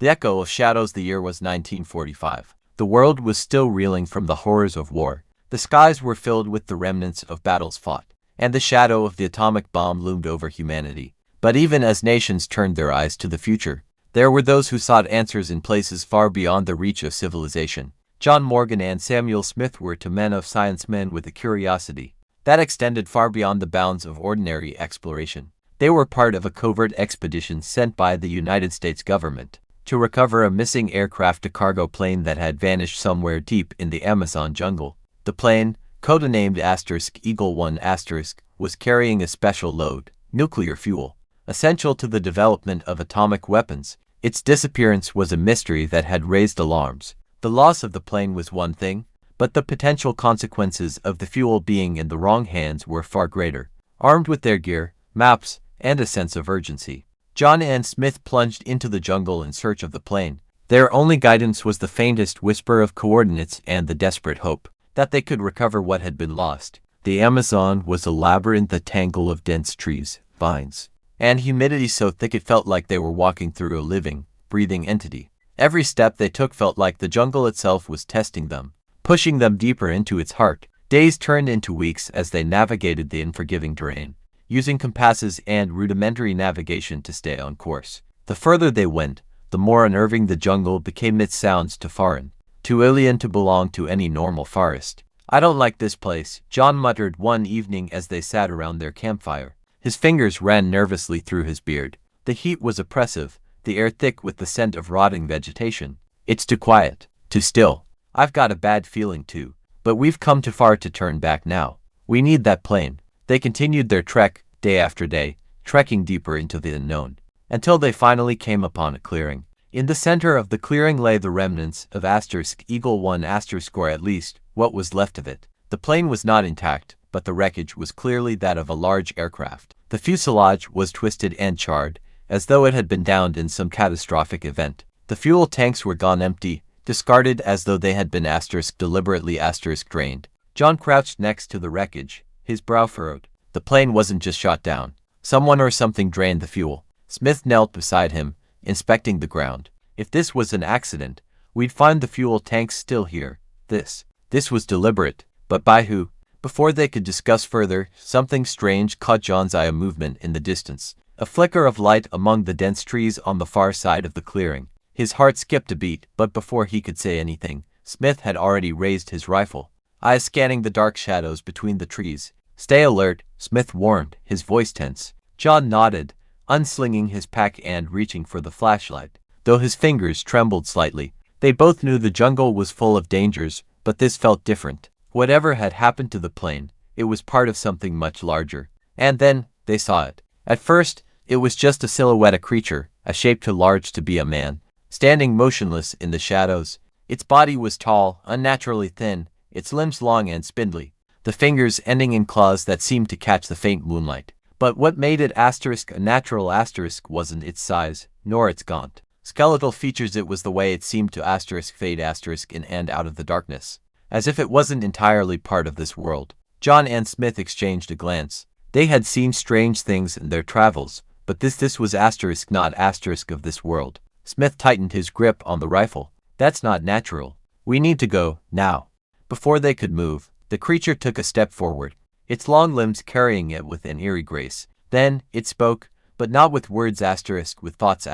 The echo of shadows. The year was 1945. The world was still reeling from the horrors of war. The skies were filled with the remnants of battles fought, and the shadow of the atomic bomb loomed over humanity. But even as nations turned their eyes to the future, there were those who sought answers in places far beyond the reach of civilization. John Morgan and Samuel Smith were two men of science, men with a curiosity that extended far beyond the bounds of ordinary exploration. They were part of a covert expedition sent by the United States government to recover a missing aircraft, a cargo plane that had vanished somewhere deep in the Amazon jungle. The plane, codenamed Eagle 1 was carrying a special load, nuclear fuel, essential to the development of atomic weapons. Its disappearance was a mystery that had raised alarms. The loss of the plane was one thing, but the potential consequences of the fuel being in the wrong hands were far greater. Armed with their gear, maps, and a sense of urgency, John and Smith plunged into the jungle in search of the plane. Their only guidance was the faintest whisper of coordinates and the desperate hope that they could recover what had been lost. The Amazon was a labyrinth, a tangle of dense trees, vines, and humidity so thick it felt like they were walking through a living, breathing entity. Every step they took felt like the jungle itself was testing them, pushing them deeper into its heart. Days turned into weeks as they navigated the unforgiving terrain, using compasses and rudimentary navigation to stay on course. The further they went, the more unnerving the jungle became. Its sounds too foreign, too alien to belong to any normal forest. "I don't like this place," John muttered one evening as they sat around their campfire. His fingers ran nervously through his beard. The heat was oppressive, the air thick with the scent of rotting vegetation. "It's too quiet, too still. I've got a bad feeling too, but we've come too far to turn back now. We need that plane." They continued their trek, day after day, trekking deeper into the unknown, until they finally came upon a clearing. In the center of the clearing lay the remnants of Eagle 1 or at least what was left of it. The plane was not intact, but the wreckage was clearly that of a large aircraft. The fuselage was twisted and charred, as though it had been downed in some catastrophic event. The fuel tanks were gone, empty, discarded as though they had been deliberately drained. John crouched next to the wreckage, his brow furrowed. The plane wasn't just shot down. Someone or something drained the fuel. Smith knelt beside him, inspecting the ground. "If this was an accident, we'd find the fuel tanks still here. This was deliberate, but by who?" Before they could discuss further, something strange caught John's eye: a movement in the distance, a flicker of light among the dense trees on the far side of the clearing. His heart skipped a beat, but before he could say anything, Smith had already raised his rifle, eyes scanning the dark shadows between the trees. "Stay alert," Smith warned, his voice tense. John nodded, unslinging his pack and reaching for the flashlight, though his fingers trembled slightly. They both knew the jungle was full of dangers, but this felt different. Whatever had happened to the plane, it was part of something much larger. And then, they saw it. At first, it was just a silhouette, a creature, a shape too large to be a man, standing motionless in the shadows. Its body was tall, unnaturally thin, its limbs long and spindly, the fingers ending in claws that seemed to catch the faint moonlight. But what made it a natural wasn't its size, nor its gaunt, skeletal features. It was the way it seemed to fade in and out of the darkness, as if it wasn't entirely part of this world. John and Smith exchanged a glance. They had seen strange things in their travels, but this was not of this world. Smith tightened his grip on the rifle. "That's not natural. We need to go, now." Before they could move, the creature took a step forward, its long limbs carrying it with an eerie grace. Then, it spoke, but not with words with thoughts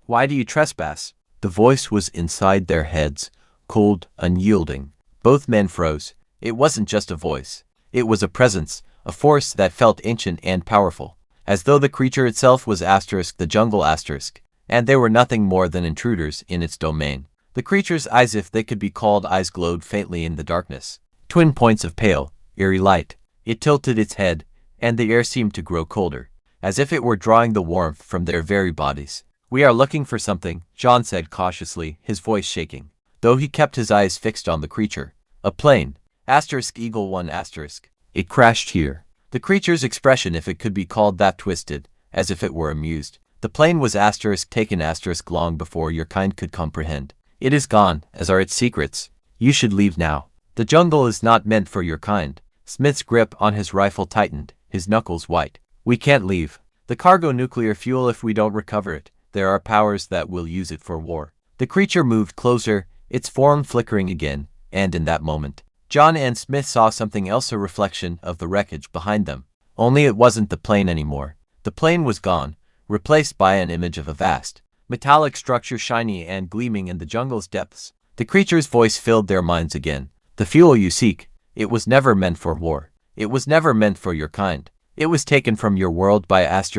"Why do you trespass?" The voice was inside their heads, cold, unyielding. Both men froze. It wasn't just a voice. It was a presence, a force that felt ancient and powerful, as though the creature itself was the jungle and they were nothing more than intruders in its domain. The creature's eyes, if they could be called eyes, glowed faintly in the darkness, twin points of pale, eerie light. It tilted its head, and the air seemed to grow colder, as if it were drawing the warmth from their very bodies. "We are looking for something," John said cautiously, his voice shaking, though he kept his eyes fixed on the creature. "A plane, Eagle 1 It crashed here." The creature's expression, if it could be called that, twisted, as if it were amused. "The plane was taken long before your kind could comprehend. It is gone, as are its secrets. You should leave now. The jungle is not meant for your kind." Smith's grip on his rifle tightened, his knuckles white. "We can't leave. The cargo nuclear fuel, if we don't recover it, there are powers that will use it for war. The creature moved closer, its form flickering again, and in that moment, John and Smith saw something else, a reflection of the wreckage behind them. Only it wasn't the plane anymore. The plane was gone, replaced by an image of a vast, metallic structure shiny and gleaming in the jungle's depths. The creature's voice filled their minds again. The fuel you seek, it was never meant for war. It was never meant for your kind. It was taken from your world by *us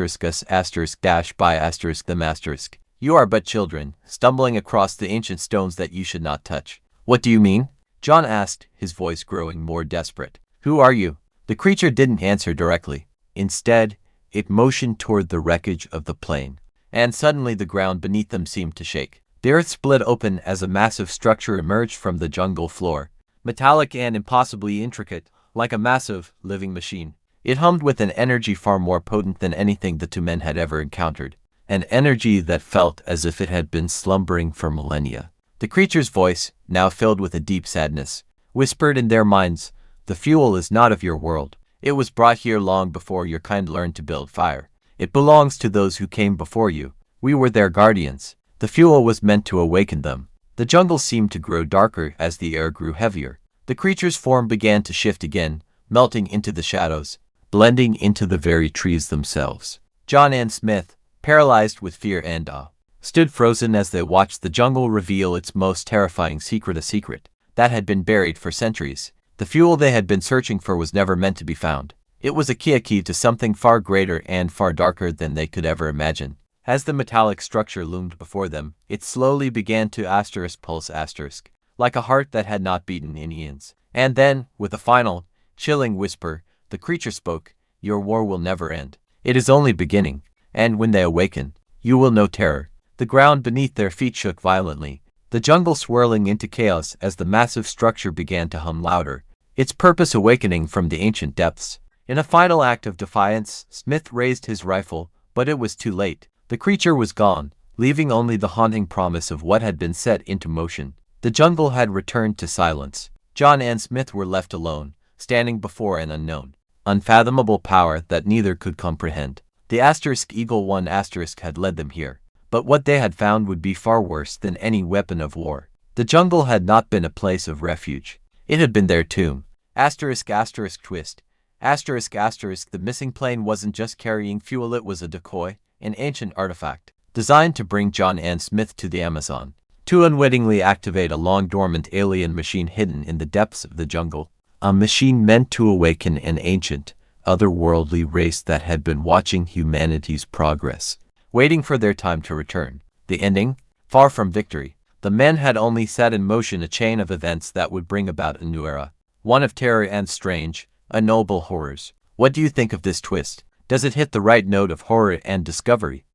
by *them*. You are but children, stumbling across the ancient stones that you should not touch. What do you mean? John asked, his voice growing more desperate. Who are you? The creature didn't answer directly. Instead, it motioned toward the wreckage of the plane, and suddenly the ground beneath them seemed to shake. The earth split open as a massive structure emerged from the jungle floor, metallic and impossibly intricate, like a massive, living machine. It hummed with an energy far more potent than anything the two men had ever encountered, an energy that felt as if it had been slumbering for millennia. The creature's voice, now filled with a deep sadness, whispered in their minds, "The fuel is not of your world. It was brought here long before your kind learned to build fire. It belongs to those who came before you. We were their guardians. The fuel was meant to awaken them." The jungle seemed to grow darker as the air grew heavier. The creature's form began to shift again, melting into the shadows, blending into the very trees themselves. John and Smith, paralyzed with fear and awe, stood frozen as they watched the jungle reveal its most terrifying secret, a secret that had been buried for centuries. The fuel they had been searching for was never meant to be found. It was a key to something far greater and far darker than they could ever imagine. As the metallic structure loomed before them, it slowly began to pulse like a heart that had not beaten in eons. And then, with a final, chilling whisper, the creature spoke, "Your war will never end. It is only beginning, and when they awaken, you will know terror." The ground beneath their feet shook violently, the jungle swirling into chaos as the massive structure began to hum louder, its purpose awakening from the ancient depths. In a final act of defiance, Smith raised his rifle, but it was too late. The creature was gone, leaving only the haunting promise of what had been set into motion. The jungle had returned to silence. John and Smith were left alone, standing before an unknown, unfathomable power that neither could comprehend. The Eagle One had led them here, but what they had found would be far worse than any weapon of war. The jungle had not been a place of refuge. It had been their tomb. Twist. The missing plane wasn't just carrying fuel, it was a decoy, an ancient artifact, designed to bring John and Smith to the Amazon, to unwittingly activate a long-dormant alien machine hidden in the depths of the jungle. A machine meant to awaken an ancient, otherworldly race that had been watching humanity's progress, waiting for their time to return. The ending? Far from victory. The men had only set in motion a chain of events that would bring about a new era, one of terror and strange, unknowable horrors. What do you think of this twist? Does it hit the right note of horror and discovery?